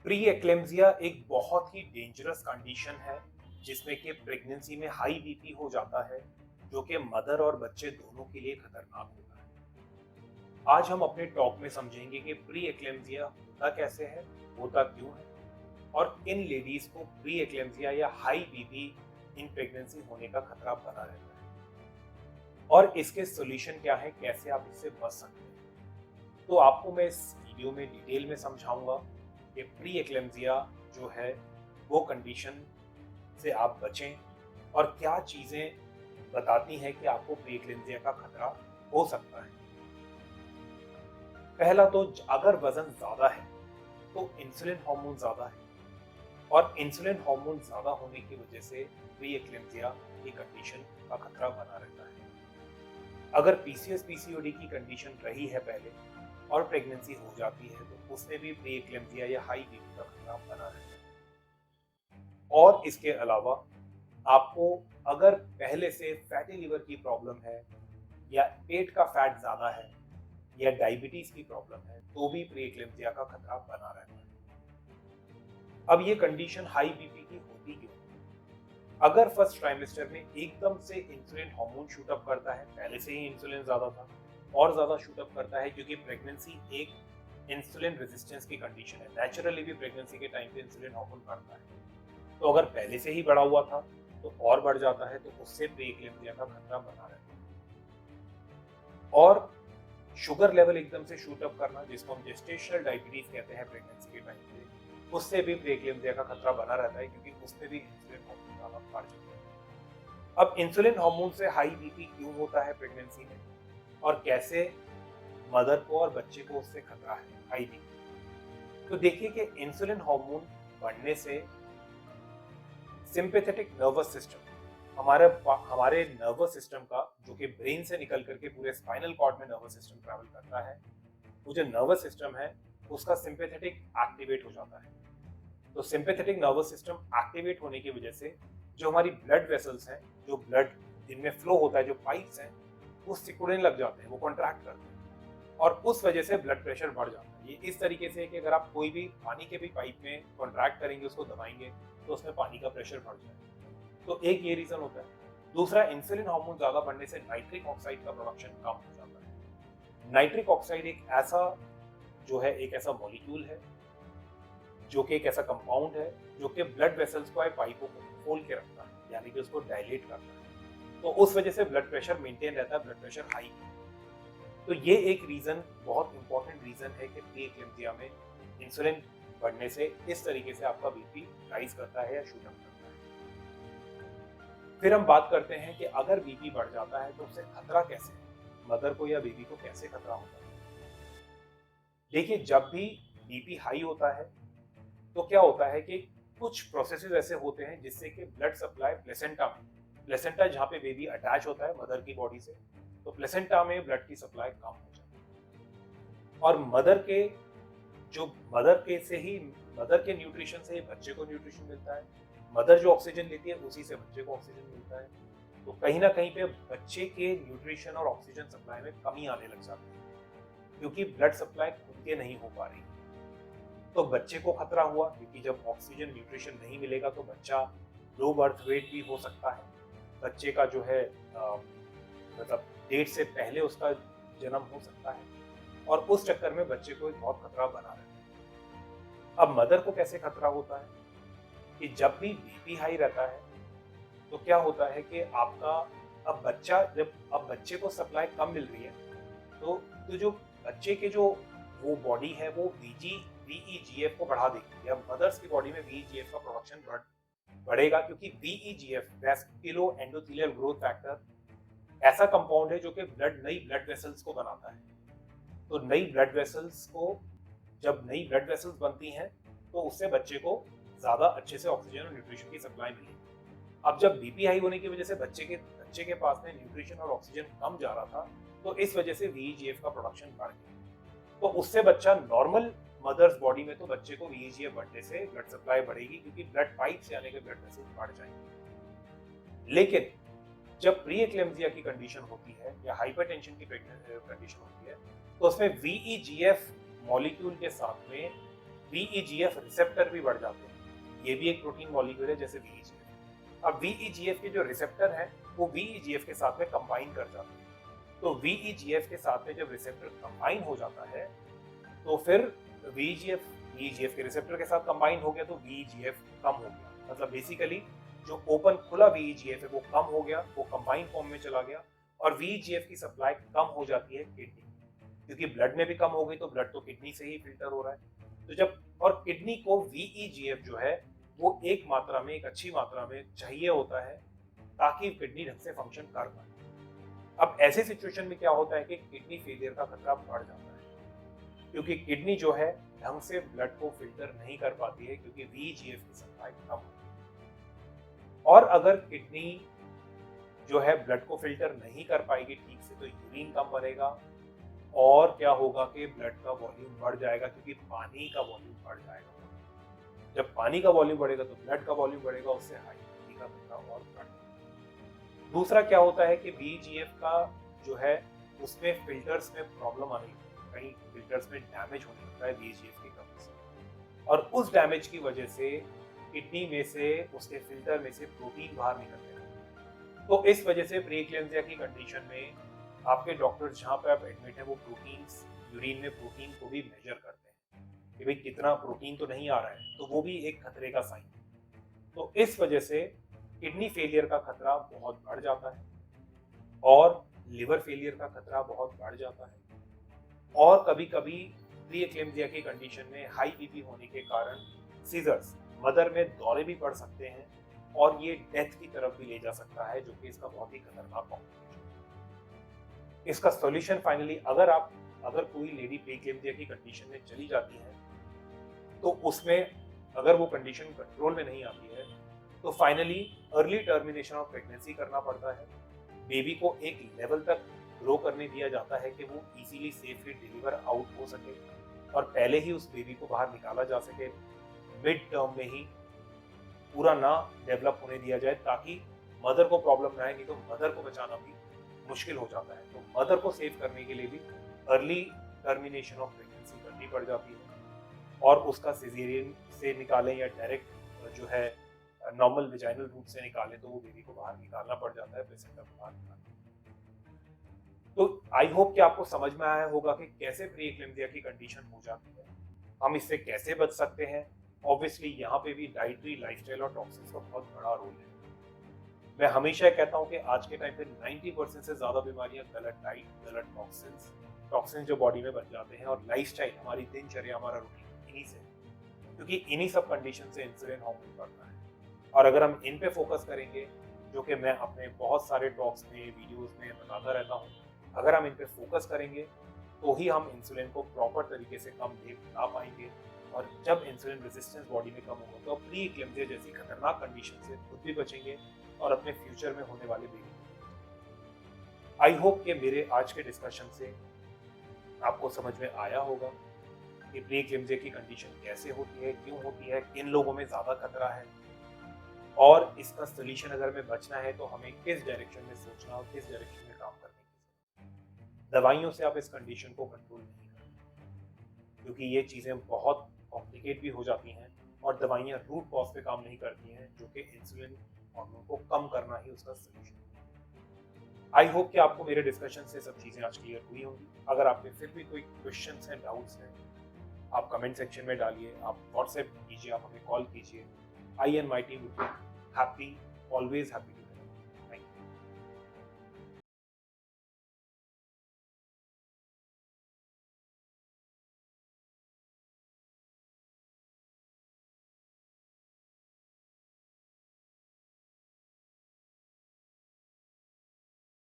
Pre eclampsia एक बहुत ही dangerous condition है जिसमें कि प्रेगनेंसी में हाई बीपी हो जाता है, जो कि मदर और बच्चे दोनों के लिए खतरनाक होता है। आज हम अपने टॉक में समझेंगे कि प्री एक्लेम्सिया होता कैसे है, होता क्यों है और किन लेडीज को प्री एक्लेम्सिया या हाई बीपी इन प्रेगनेंसी होने का खतरा बना रहता है और इसके सॉल्यूशन क्या है, कैसे आप इससे बच सकते हैं। तो आपको मैं इस वीडियो में डिटेल में समझाऊंगा कि प्री एक्लेम्सिया जो है वो कंडीशन से आप बचें और क्या चीज़ें बताती हैं कि आपको प्री एक्लेम्सिया का खतरा हो सकता है। पहला तो अगर वजन ज़्यादा है तो इंसुलिन हार्मोन ज़्यादा है और इंसुलिन हार्मोन ज़्यादा होने की वजह से प्री एक्लेम्सिया की कंडीशन का खतरा बना रहता है। अगर पीसीएस पीसीओडी की कंडीशन रही है पहले और प्रेगनेंसी हो जाती है तो उसमें भी प्री एक्लेम्सिया या हाई बीपी का खतरा बना रहता है। और इसके अलावा आपको अगर पहले से फैटी लिवर की प्रॉब्लम है या पेट का फैट ज़्यादा है या डायबिटीज की प्रॉब्लम है तो भी प्री एक्लेम्सिया का खतरा बना रहता है। अब ये कंडीशन हाई बीपी की होती क्यों? अगर फर्स्ट ट्राइमेस्टर में एकदम से इंसुलिन हार्मोन शूटअप करता है, पहले से ही इंसुलिन ज्यादा था और ज्यादा शूटअप करता है क्योंकि प्रेगनेंसी एक इंसुलिन रेजिस्टेंस की कंडीशन है। नेचुरली भी प्रेगनेंसी के टाइम पे इंसुलिन हार्मोन बढ़ता है, तो अगर पहले से ही बढ़ा हुआ था तो और बढ़ जाता है, तो उससे प्री एक्लेम्सिया का खतरा बना रहता है। और शुगर लेवल एकदम से शूट अप करना, जिसको हम जेस्टेशनल डायबिटीज कहते हैं प्रेगनेंसी के टाइम पे, उससे भी प्री एक्लेम्सिया का खतरा बना रहता है क्योंकि उसमें भी इंसुलिन हार्मोन ज्यादा बढ़ जाता है। अब इंसुलिन हार्मोन से हाई बीपी क्यों होता है प्रेगनेंसी में और कैसे मदर को और बच्चे को उससे खतरा है हाई बीपी? तो देखिए कि इंसुलिन हार्मोन बढ़ने से सिंपैथेटिक नर्वस सिस्टम, हमारे नर्वस सिस्टम का, जो कि ब्रेन से निकल करके पूरे स्पाइनल कॉर्ड में नर्वस सिस्टम ट्रैवल करता है, वो जो नर्वस सिस्टम है उसका सिंपैथेटिक एक्टिवेट हो जाता है। तो सिंपैथेटिक नर्वस सिस्टम एक्टिवेट होने की वजह से जो हमारी ब्लड वेसल्स हैं, जो ब्लड जिनमें फ्लो होता है, जो पाइप्स हैं, वो सिकुड़ने लग जाते हैं, वो कॉन्ट्रैक्ट करते हैं और उस वजह से ब्लड प्रेशर बढ़ जाता है। ये इस तरीके से है कि अगर आप कोई भी पानी के भी पाइप में कॉन्ट्रैक्ट करेंगे, उसको दबाएंगे, तो उसमें पानी का प्रेशर बढ़ जाएगा। तो एक ये रीजन होता है। दूसरा, इंसुलिन हार्मोन ज्यादा बढ़ने से नाइट्रिक ऑक्साइड का प्रोडक्शन कम हो जाता है। नाइट्रिक ऑक्साइड एक ऐसा मॉलिक्यूल है, जो कि एक ऐसा कंपाउंड है जो कि ब्लड वेसल्स को, पाइपों को खोल के रखता है, यानी कि उसको डायलेट करता है। तो उस वजह से ब्लड प्रेशर मेंटेन रहता है, ब्लड प्रेशर हाई। तो ये एक रीजन, बहुत इंपॉर्टेंट रीजन है कि प्री एक्लेम्सिया में इंसुलिन बढ़ने से इस तरीके से आपका बीपी राइज करता है या शूट अप करता है। फिर हम बात करते हैं कि अगर बीपी बढ़ जाता है तो उससे खतरा कैसे है, मदर को या बेबी को कैसे खतरा होता है। देखिए, जब भी बीपी हाई होता है तो क्या होता है कि कुछ प्रोसेसेस ऐसे होते हैं जिससे कि ब्लड सप्लाई प्लेसेंटा जहाँ पे बेबी अटैच होता है मदर की बॉडी से, तो प्लेसेंटा में ब्लड की सप्लाई कम हो जाती है और जो मदर के न्यूट्रिशन से बच्चे को न्यूट्रिशन मिलता है। मदर जो ऑक्सीजन लेती है उसी से बच्चे को ऑक्सीजन मिलता है। तो कहीं ना कहीं पे बच्चे के न्यूट्रिशन और ऑक्सीजन सप्लाई में कमी आने लग जाती है क्योंकि ब्लड सप्लाई खुद के नहीं हो पा रही। तो बच्चे को खतरा हुआ क्योंकि जब ऑक्सीजन न्यूट्रिशन नहीं मिलेगा तो बच्चा लो बर्थ वेट भी हो सकता है, बच्चे का जो है मतलब डेट से पहले उसका जन्म हो सकता है और उस चक्कर में बच्चे को एक बहुत खतरा बना रहता है। अब मदर को कैसे खतरा होता है कि जब भी बीपी हाई रहता है तो क्या होता है कि आपका अब बच्चे को सप्लाई कम मिल रही है, तो जो बच्चे के जो वो बॉडी है वो वीईजीएफ को बढ़ा देगी, या मदर्स की बॉडी में वीईजीएफ का प्रोडक्शन बढ़ेगा क्योंकि वीईजीएफ, वैस्कुलो एंडोथेलियल ग्रोथ फैक्टर, ऐसा कंपाउंड है जो कि नई ब्लड वेसल्स को बनाता है। तो जब नई ब्लड वेसल्स बनती हैं तो उससे बच्चे को ज्यादा अच्छे से ऑक्सीजन और न्यूट्रिशन की सप्लाई मिलेगी। अब जब बीपी हाई होने की वजह से बच्चे के पास में न्यूट्रिशन और ऑक्सीजन कम जा रहा था, तो इस वजह से वीईजीएफ का प्रोडक्शन बढ़ गया। तो उससे बच्चा नॉर्मल मदर्स बॉडी में, तो बच्चे को वीईजीएफ बढ़ने से ब्लड सप्लाई बढ़ेगी क्योंकि ब्लड पाइप से आने के ब्लड वेसल्स बढ़ जाएंगे। लेकिन जब प्री एक्लेम्सिया की कंडीशन होती है या हाइपरटेंशन की कंडीशन होती है तो उसमें वीईजीएफ मॉलिक्यूल के साथ में VEGF रिसेप्टर भी बढ़ जाते हैं। ये भी एक प्रोटीन मॉलिक्यूल है जैसे VEGF। अब VEGF के जो रिसेप्टर हैं वो VEGF के साथ में कंबाइन कर जाते हैं। तो VEGF के साथ में जब रिसेप्टर कंबाइन हो जाता है तो फिर VEGF के रिसेप्टर के साथ कंबाइन हो गया तो VEGF कम हो गया। मतलब बेसिकली जो ओपन खुला VEGF है वो कम हो गया, वो कंबाइन फॉर्म में चला गया और VEGF की सप्लाई कम हो जाती है किडनी, क्योंकि ब्लड में भी कम हो गई तो ब्लड तो किडनी से ही फिल्टर हो रहा है। तो जब और किडनी को VEGF जो है वो एक मात्रा में, एक अच्छी मात्रा में चाहिए होता है ताकि किडनी ढंग से फंक्शन कर पाए। अब ऐसे सिचुएशन में क्या होता है कि किडनी फेलियर का खतरा बढ़ जाता है, क्योंकि किडनी जो है ढंग से ब्लड को फिल्टर नहीं कर पाती है क्योंकि VEGF की सप्लाई कम होती है। और अगर किडनी जो है ब्लड को फिल्टर नहीं कर पाएगी ठीक से तो यूरिन कम बनेगा और क्या होगा कि ब्लड का वॉल्यूम बढ़ जाएगा, क्योंकि पानी का वॉल्यूम बढ़ जाएगा। जब पानी का वॉल्यूम बढ़ेगा तो ब्लड का वॉल्यूम बढ़ेगा, उससे हाइपरटेंशन का खतरा और बढ़ेगा। दूसरा क्या होता है कि VEGF का जो है उसमें फिल्टर्स में प्रॉब्लम आने लगती है, कहीं फिल्टर्स में डैमेज होने लगता है VEGF की कमी से, और उस डैमेज की वजह से किडनी में से, उसके फिल्टर में से प्रोटीन बाहर निकलने लगता है। तो इस वजह से प्रीएक्लेम्सिया की कंडीशन में आपके डॉक्टर जहाँ पे आप एडमिट है वो प्रोटीन्स, यूरिन में प्रोटीन को भी मेजर करते हैं कि भाई कितना प्रोटीन तो नहीं आ रहा है, तो वो भी एक खतरे का साइन है। तो इस वजह से किडनी फेलियर का खतरा बहुत बढ़ जाता है और लिवर फेलियर का खतरा बहुत बढ़ जाता है, और कभी कभी प्रीएक्लेम्सिया की कंडीशन में हाई बीपी होने के कारण सीजर्स, मदर में दौरे भी पड़ सकते हैं और ये डेथ की तरफ भी ले जा सकता है, जो कि इसका बहुत ही खतरनाक कॉम्प्लिकेशन है। इसका सॉल्यूशन फाइनली अगर कोई लेडी प्रीएक्लेम्सिया की कंडीशन में चली जाती है तो उसमें अगर वो कंडीशन कंट्रोल में नहीं आती है तो finally early termination of pregnancy करना पड़ता है। बेबी को एक लेवल तक ग्रो करने दिया जाता है कि वो इजीली सेफली डिलीवर आउट हो सके और पहले ही उस बेबी को बाहर निकाला जा सके, मिड टर्म में ही पूरा ना डेवलप होने दिया जाए ताकि मदर को प्रॉब्लम ना आए, नहीं तो मदर को बचाना भी मुश्किल हो जाता है। तो मदर को सेव करने के लिए भी अर्ली टर्मिनेशन ऑफ प्रेगनेंसी करनी पड़ जाती है और उसका सिजेरियन से निकालें या डायरेक्ट जो है नॉर्मल वेजाइनल रूट से निकालें तो वो बेबी को बाहर निकालना पड़ जाता है, प्लेसेंटा को बाहर निकालना। तो आई होप कि आपको समझ में आया होगा कि कैसे प्रीएक्लेम्सिया की कंडीशन हो जाती है, हम इससे कैसे बच सकते हैं। ऑब्वियसली यहाँ पे भी डाइटरी, लाइफस्टाइल और टॉक्सिन्स का बहुत बड़ा रोल है। मैं हमेशा कहता हूँ कि आज के टाइम पे 90% से ज्यादा बीमारियां गलत डाइट, गलत टॉक्सिन्स जो बॉडी में बन जाते हैं, और लाइफस्टाइल, हमारी दिनचर्या, हमारा रूटीन इन्हीं से, क्योंकि इन्हीं सब कंडीशन से इंसुलिन हार्मोन बढ़ता है। और अगर हम इन पे फोकस करेंगे, जो कि मैं अपने बहुत सारे टॉक्स में, वीडियोस में बताता रहता हूँ, अगर हम इन पे फोकस करेंगे तो ही हम इंसुलिन को प्रॉपर तरीके से कम दे पाएंगे, और जब इंसुलिन रेजिस्टेंस बॉडी में कम होगा तो प्रीएक्लेम्सिया जैसी खतरनाक कंडीशन से खुद भी बचेंगे और अपने फ्यूचर में होने वाले बेबी। आई होप कि मेरे आज के डिस्कशन से आपको समझ में आया होगा कि प्रीएक्लेम्सिया की कंडीशन कैसे होती है, क्यों होती है, किन लोगों में ज्यादा खतरा है, और इसका सोल्यूशन अगर हमें बचना है तो हमें किस डायरेक्शन में सोचना और किस डायरेक्शन में काम करने की। दवाइयों से आप इस कंडीशन को कंट्रोल नहीं करते, क्योंकि ये चीजें बहुत कॉम्प्लिकेट भी हो जाती हैं और दवाइयाँ रूट कॉज पे काम नहीं करती हैं, जो कि इंसुलिन हार्मोन को कम करना ही उसका सोल्यूशन है। आई होप कि आपको मेरे डिस्कशन से सब चीजें आज क्लियर हुई होंगी। अगर आपके फिर भी कोई क्वेश्चंस हैं, डाउट्स हैं, आप कमेंट सेक्शन में डालिए, आप व्हाट्सएप कीजिए, आप हमें कॉल कीजिए। I and my team would be happy, always happy to